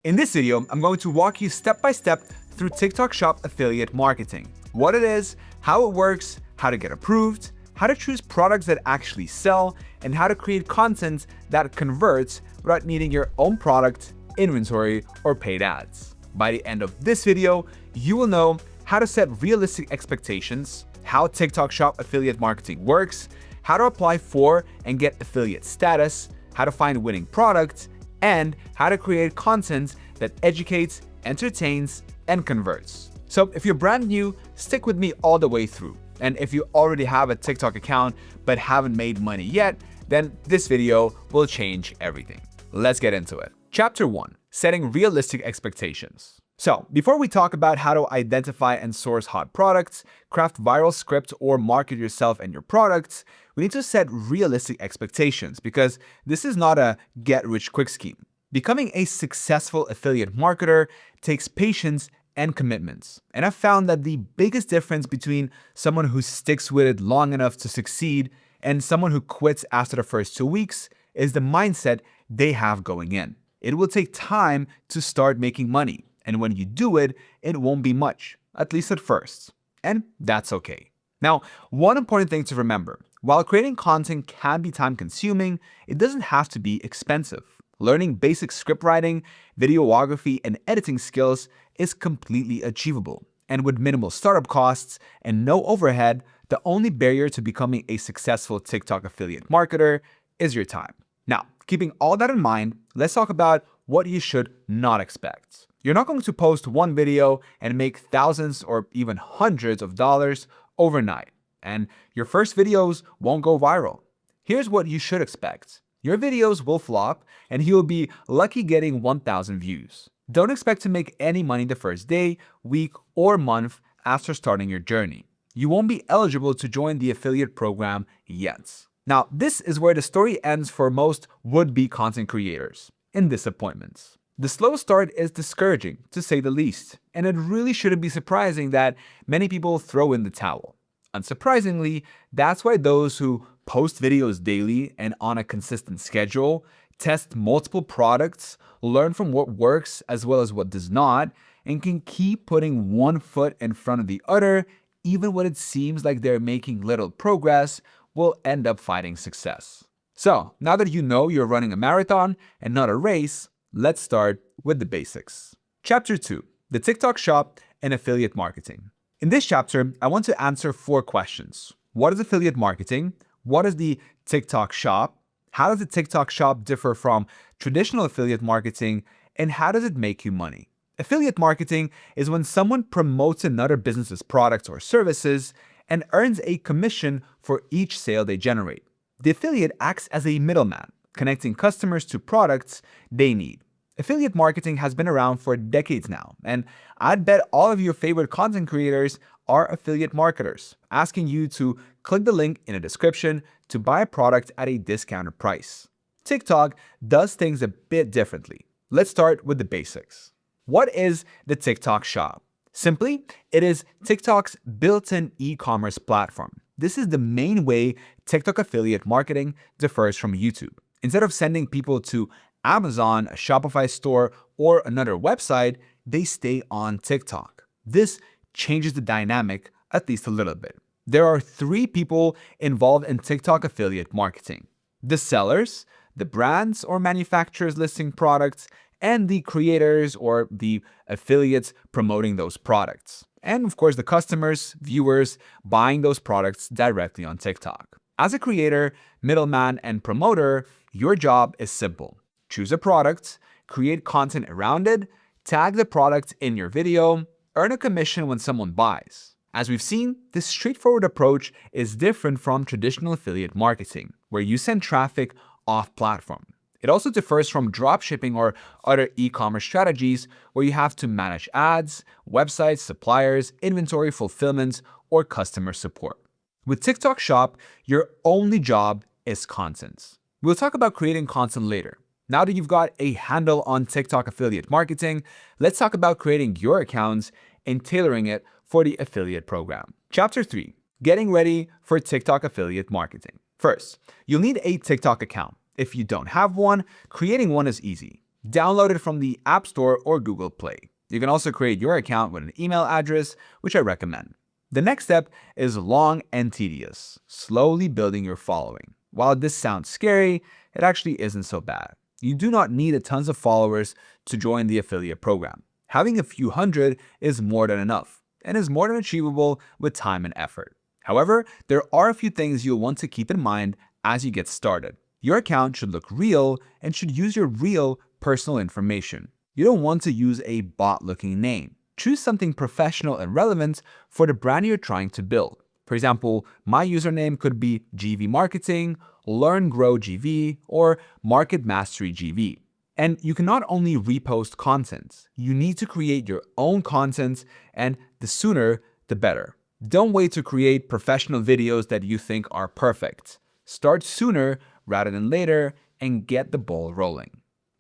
In this video, I'm going to walk you step by step through TikTok Shop affiliate marketing. What it is, how it works, how to get approved, how to choose products that actually sell, and how to create content that converts without needing your own product, inventory, or paid ads. By the end of this video, you will know how to set realistic expectations, how TikTok Shop affiliate marketing works, how to apply for and get affiliate status, how to find winning products, and how to create content that educates, entertains, and converts. So if you're brand new, stick with me all the way through. And if you already have a TikTok account but haven't made money yet, then this video will change everything. Let's get into it. Chapter 1. Setting realistic expectations. So before we talk about how to identify and source hot products, craft viral scripts, or market yourself and your products, we need to set realistic expectations because this is not a get-rich-quick scheme. Becoming a successful affiliate marketer takes patience and commitments. And I've found that the biggest difference between someone who sticks with it long enough to succeed and someone who quits after the first 2 weeks is the mindset they have going in. It will take time to start making money. And when you do it, it won't be much, at least at first. And that's okay. Now, one important thing to remember, while creating content can be time-consuming, it doesn't have to be expensive. Learning basic script writing, videography, and editing skills is completely achievable. And with minimal startup costs and no overhead, the only barrier to becoming a successful TikTok affiliate marketer is your time. Now, keeping all that in mind, let's talk about what you should not expect. You're not going to post one video and make thousands or even hundreds of dollars overnight, and your first videos won't go viral. Here's what you should expect. Your videos will flop, and you'll be lucky getting 1,000 views. Don't expect to make any money the first day, week, or month after starting your journey. You won't be eligible to join the affiliate program yet. Now, this is where the story ends for most would-be content creators, in disappointments. The slow start is discouraging, to say the least, and it really shouldn't be surprising that many people throw in the towel. Unsurprisingly, that's why those who post videos daily and on a consistent schedule, test multiple products, learn from what works as well as what does not, and can keep putting one foot in front of the other, even when it seems like they're making little progress, will end up finding success. So, now that you know you're running a marathon and not a race, let's start with the basics. Chapter 2. The TikTok Shop and Affiliate Marketing. In this chapter, I want to answer 4 questions. What is affiliate marketing? What is the TikTok Shop? How does the TikTok Shop differ from traditional affiliate marketing? And how does it make you money? Affiliate marketing is when someone promotes another business's products or services and earns a commission for each sale they generate. The affiliate acts as a middleman, connecting customers to products they need. Affiliate marketing has been around for decades now, and I'd bet all of your favorite content creators are affiliate marketers, asking you to click the link in the description to buy a product at a discounted price. TikTok does things a bit differently. Let's start with the basics. What is the TikTok Shop? Simply, it is TikTok's built-in e-commerce platform. This is the main way TikTok affiliate marketing differs from YouTube. Instead of sending people to Amazon, a Shopify store, or another website, they stay on TikTok. This changes the dynamic at least a little bit. There are 3 people involved in TikTok affiliate marketing: the sellers, the brands or manufacturers listing products, and the creators or the affiliates promoting those products. And of course, the customers, viewers buying those products directly on TikTok. As a creator, middleman, and promoter, your job is simple. Choose a product, create content around it, tag the product in your video, earn a commission when someone buys. As we've seen, this straightforward approach is different from traditional affiliate marketing, where you send traffic off-platform. It also differs from dropshipping or other e-commerce strategies where you have to manage ads, websites, suppliers, inventory fulfillment, or customer support. With TikTok Shop, your only job is content. We'll talk about creating content later. Now that you've got a handle on TikTok affiliate marketing, let's talk about creating your accounts and tailoring it for the affiliate program. Chapter 3. Getting ready for TikTok affiliate marketing. First, you'll need a TikTok account. If you don't have one, creating one is easy. Download it from the App Store or Google Play. You can also create your account with an email address, which I recommend. The next step is long and tedious, slowly building your following. While this sounds scary, it actually isn't so bad. You do not need a tons of followers to join the affiliate program. Having a few hundred is more than enough and is more than achievable with time and effort. However, there are a few things you'll want to keep in mind as you get started. Your account should look real and should use your real personal information. You don't want to use a bot-looking name. Choose something professional and relevant for the brand you're trying to build. For example, my username could be GV Marketing, Learn Grow GV, or Market Mastery GV. And you can not only repost content, you need to create your own content, and the sooner, the better. Don't wait to create professional videos that you think are perfect. Start sooner rather than later and get the ball rolling.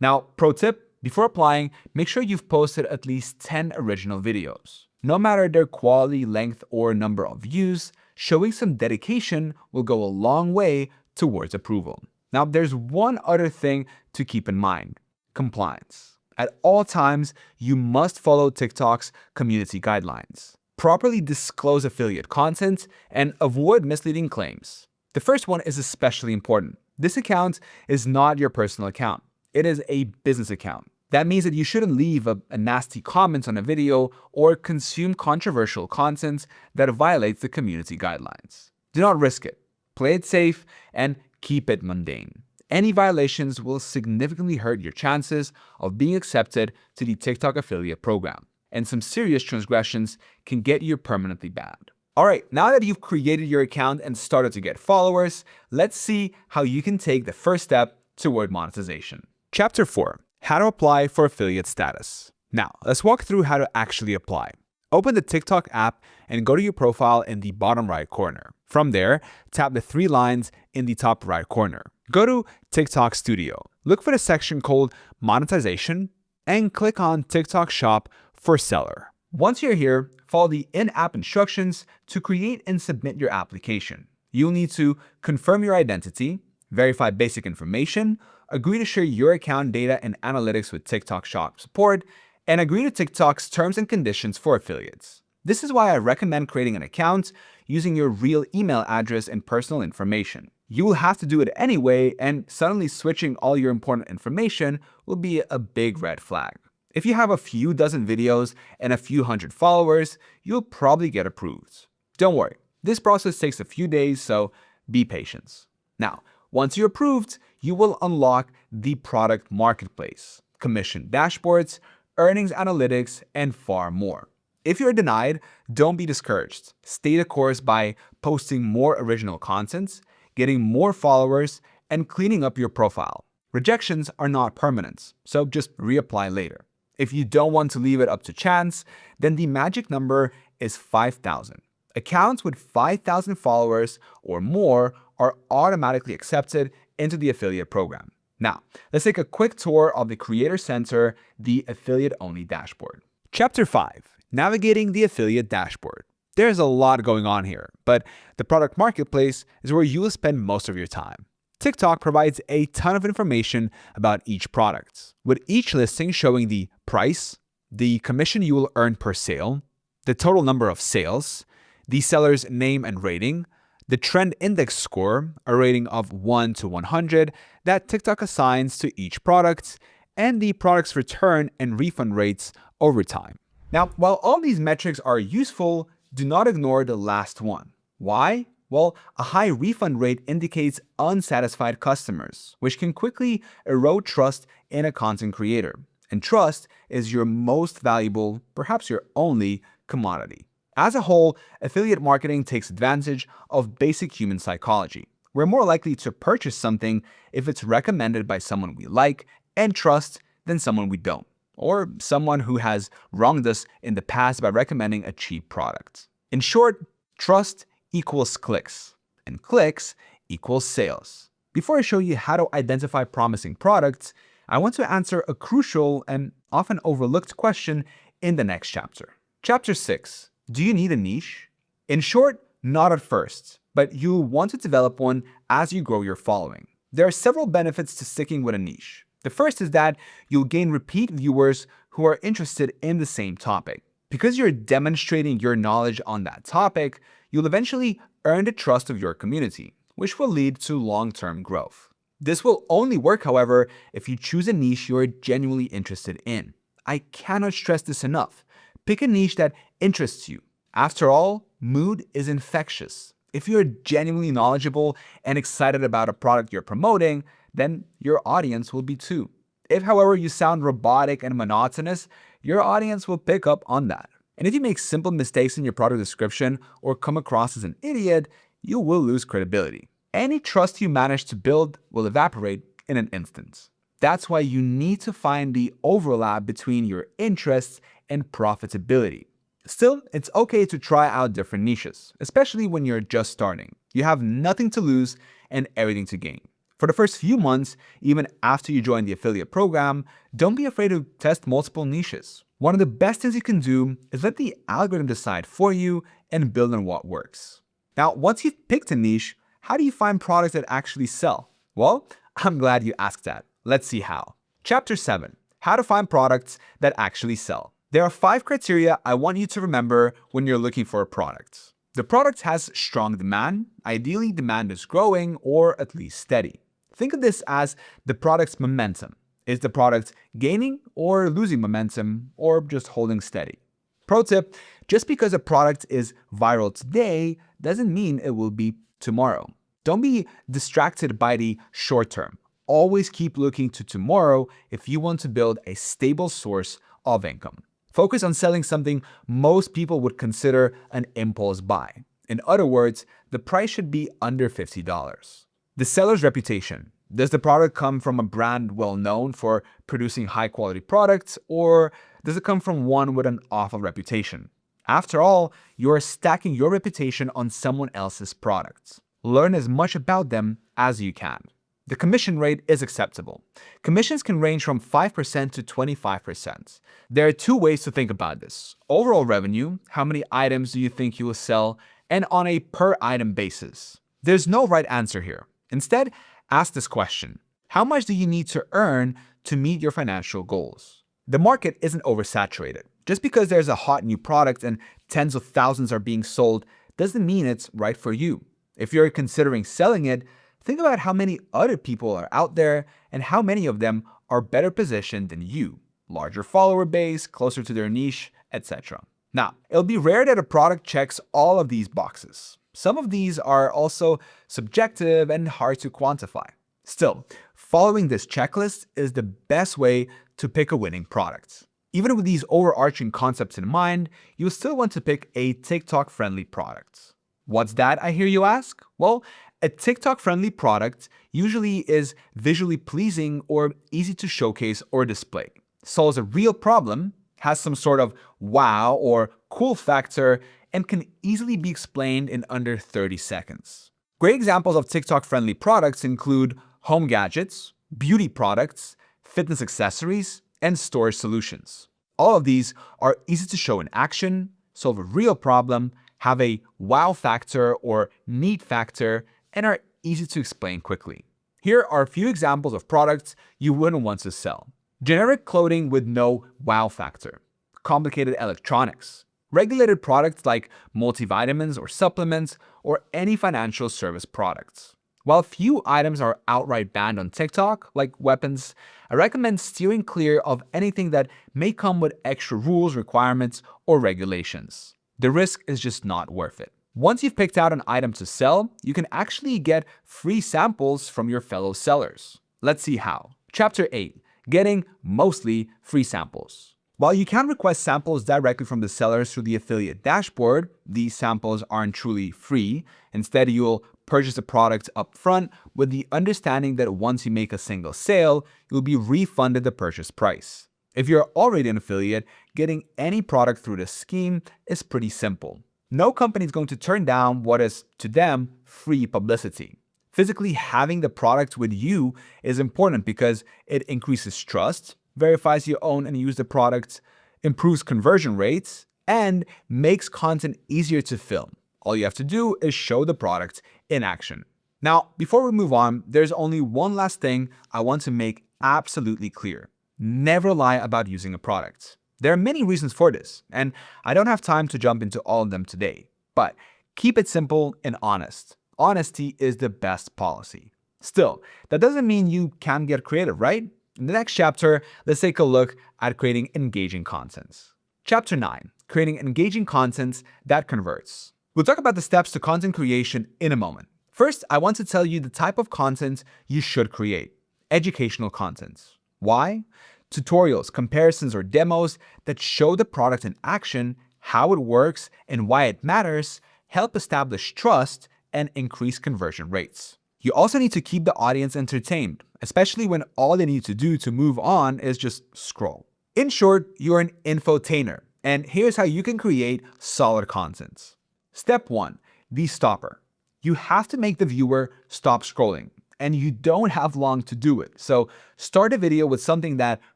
Now, pro tip, before applying, make sure you've posted at least 10 original videos. No matter their quality, length, or number of views, showing some dedication will go a long way towards approval. Now, there's one other thing to keep in mind: compliance. At all times, you must follow TikTok's community guidelines. Properly disclose affiliate content and avoid misleading claims. The first one is especially important. This account is not your personal account. It is a business account. That means that you shouldn't leave a nasty comment on a video or consume controversial content that violates the community guidelines. Do not risk it. Play it safe and keep it mundane. Any violations will significantly hurt your chances of being accepted to the TikTok affiliate program, and some serious transgressions can get you permanently banned. Alright, now that you've created your account and started to get followers, let's see how you can take the first step toward monetization. Chapter 4. How to apply for affiliate status. Now, let's walk through how to actually apply. Open the TikTok app and go to your profile in the bottom right corner. From there, tap the 3 lines in the top right corner. Go to TikTok Studio. Look for the section called Monetization and click on TikTok Shop for Seller. Once you're here, follow the in-app instructions to create and submit your application. You'll need to confirm your identity, verify basic information, agree to share your account data and analytics with TikTok Shop support, and agree to TikTok's terms and conditions for affiliates. This is why I recommend creating an account using your real email address and personal information. You will have to do it anyway, and suddenly switching all your important information will be a big red flag. If you have a few dozen videos and a few hundred followers, you'll probably get approved. Don't worry, this process takes a few days, so be patient. Now, once you're approved, you will unlock the product marketplace, commission dashboards, earnings analytics, and far more. If you're denied, don't be discouraged. Stay the course by posting more original content, getting more followers, and cleaning up your profile. Rejections are not permanent, so just reapply later. If you don't want to leave it up to chance, then the magic number is 5,000. Accounts with 5,000 followers or more are automatically accepted into the affiliate program. Now, let's take a quick tour of the Creator Center, the affiliate-only dashboard. Chapter 5. Navigating the affiliate dashboard. There's a lot going on here, but the product marketplace is where you will spend most of your time. TikTok provides a ton of information about each product, with each listing showing the price, the commission you will earn per sale, the total number of sales, the seller's name and rating, the trend index score, a rating of 1 to 100 that TikTok assigns to each product, and the product's return and refund rates over time. Now, while all these metrics are useful, do not ignore the last one. Why? Well, a high refund rate indicates unsatisfied customers, which can quickly erode trust in a content creator. And trust is your most valuable, perhaps your only, commodity. As a whole, affiliate marketing takes advantage of basic human psychology. We're more likely to purchase something if it's recommended by someone we like and trust than someone we don't, or someone who has wronged us in the past by recommending a cheap product. In short, trust equals clicks, and clicks equals sales. Before I show you how to identify promising products, I want to answer a crucial and often overlooked question in the next chapter. Chapter 6. Do you need a niche? In short, not at first, but you'll want to develop one as you grow your following. There are several benefits to sticking with a niche. The first is that you'll gain repeat viewers who are interested in the same topic. Because you're demonstrating your knowledge on that topic, you'll eventually earn the trust of your community, which will lead to long-term growth. This will only work, however, if you choose a niche you're genuinely interested in. I cannot stress this enough. Pick a niche that interests you. After all, mood is infectious. If you're genuinely knowledgeable and excited about a product you're promoting, then your audience will be too. If, however, you sound robotic and monotonous, your audience will pick up on that. And if you make simple mistakes in your product description or come across as an idiot, you will lose credibility. Any trust you manage to build will evaporate in an instant. That's why you need to find the overlap between your interests and profitability. Still, it's okay to try out different niches, especially when you're just starting. You have nothing to lose and everything to gain. For the first few months, even after you join the affiliate program, don't be afraid to test multiple niches. One of the best things you can do is let the algorithm decide for you and build on what works. Now, once you've picked a niche, how do you find products that actually sell? Well, I'm glad you asked that. Let's see how. Chapter 7. How to find products that actually sell. There are 5 criteria I want you to remember when you're looking for a product. The product has strong demand. Ideally, demand is growing or at least steady. Think of this as the product's momentum. Is the product gaining or losing momentum or just holding steady? Pro tip, just because a product is viral today doesn't mean it will be tomorrow. Don't be distracted by the short term. Always keep looking to tomorrow if you want to build a stable source of income. Focus on selling something most people would consider an impulse buy. In other words, the price should be under $50. The seller's reputation. Does the product come from a brand well known for producing high quality products, or does it come from one with an awful reputation? After all, you are stacking your reputation on someone else's products. Learn as much about them as you can. The commission rate is acceptable. Commissions can range from 5% to 25%. There are 2 ways to think about this. Overall revenue, how many items do you think you will sell, and on a per item basis. There's no right answer here. Instead, ask this question: how much do you need to earn to meet your financial goals? The market isn't oversaturated. Just because there's a hot new product and tens of thousands are being sold doesn't mean it's right for you. If you're considering selling it, think about how many other people are out there and how many of them are better positioned than you. Larger follower base, closer to their niche, etc. Now, it'll be rare that a product checks all of these boxes. Some of these are also subjective and hard to quantify. Still, following this checklist is the best way to pick a winning product. Even with these overarching concepts in mind, you'll still want to pick a TikTok-friendly product. What's that, I hear you ask? Well, a TikTok-friendly product usually is visually pleasing or easy to showcase or display, solves a real problem, has some sort of wow or cool factor, and can easily be explained in under 30 seconds. Great examples of TikTok-friendly products include home gadgets, beauty products, fitness accessories, and storage solutions. All of these are easy to show in action, solve a real problem, have a wow factor or neat factor, and are easy to explain quickly. Here are a few examples of products you wouldn't want to sell. Generic clothing with no wow factor. Complicated electronics. Regulated products like multivitamins or supplements, or any financial service products. While few items are outright banned on TikTok, like weapons, I recommend steering clear of anything that may come with extra rules, requirements, or regulations. The risk is just not worth it. Once you've picked out an item to sell, you can actually get free samples from your fellow sellers. Let's see how. Chapter 8. Getting mostly free samples. While you can request samples directly from the sellers through the affiliate dashboard, these samples aren't truly free. Instead, you'll purchase a product up front with the understanding that once you make a single sale, you'll be refunded the purchase price. If you're already an affiliate, getting any product through this scheme is pretty simple. No company is going to turn down what is, to them, free publicity. Physically having the product with you is important because it increases trust, verifies you own and use the product, improves conversion rates, and makes content easier to film. All you have to do is show the product in action. Now, before we move on, there's only one last thing I want to make absolutely clear. Never lie about using a product. There are many reasons for this, and I don't have time to jump into all of them today, but keep it simple and honest. Honesty is the best policy. Still, that doesn't mean you can't get creative, right? In the next chapter, let's take a look at creating engaging content. Chapter 9, creating engaging content that converts. We'll talk about the steps to content creation in a moment. First, I want to tell you the type of content you should create. Educational content. Why? Tutorials, comparisons, or demos that show the product in action, how it works, and why it matters help establish trust and increase conversion rates. You also need to keep the audience entertained, especially when all they need to do to move on is just scroll. In short, you're an infotainer, and here's how you can create solid content. Step 1, the stopper. You have to make the viewer stop scrolling, and you don't have long to do it. So start a video with something that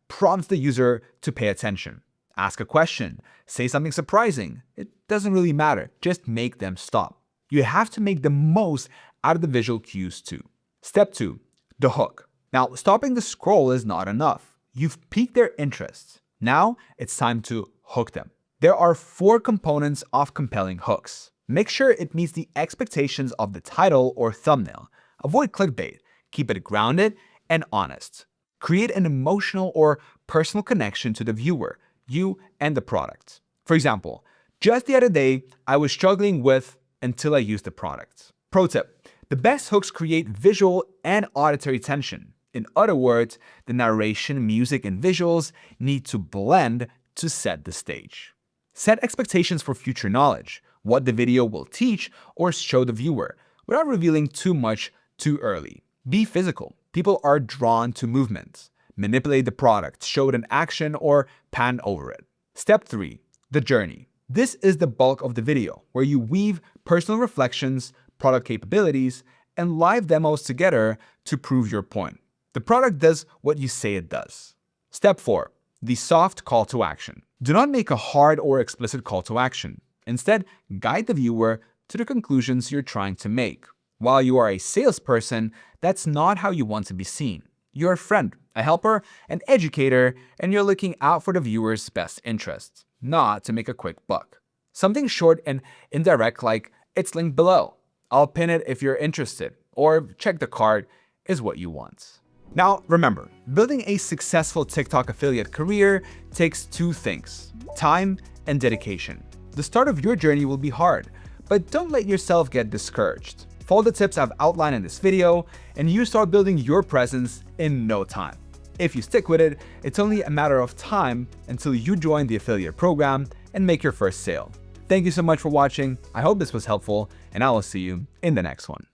prompts the user to pay attention. Ask a question, say something surprising. It doesn't really matter, just make them stop. You have to make the most out of the visual cues too. Step 2, the hook. Now, stopping the scroll is not enough. You've piqued their interest. Now it's time to hook them. There are 4 components of compelling hooks. Make sure it meets the expectations of the title or thumbnail. Avoid clickbait. Keep it grounded and honest. Create an emotional or personal connection to the viewer, you and the product. For example, just the other day, I was struggling with until I used the product. Pro tip, the best hooks create visual and auditory tension. In other words, the narration, music, and visuals need to blend to set the stage. Set expectations for future knowledge, what the video will teach or show the viewer, without revealing too much too early. Be physical. People are drawn to movements. Manipulate the product, show it in action, or pan over it. Step 3, the journey. This is the bulk of the video, where you weave personal reflections, product capabilities, and live demos together to prove your point. The product does what you say it does. Step 4, the soft call to action. Do not make a hard or explicit call to action. Instead, guide the viewer to the conclusions you're trying to make. While you are a salesperson, that's not how you want to be seen. You're a friend, a helper, an educator, and you're looking out for the viewer's best interests, not to make a quick buck. Something short and indirect like, "It's linked below. I'll pin it if you're interested," or "Check the card," is what you want. Now, remember, building a successful TikTok affiliate career takes 2 things: time and dedication. The start of your journey will be hard, but don't let yourself get discouraged. Follow the tips I've outlined in this video, and you start building your presence in no time. If you stick with it, it's only a matter of time until you join the affiliate program and make your first sale. Thank you so much for watching. I hope this was helpful, and I will see you in the next one.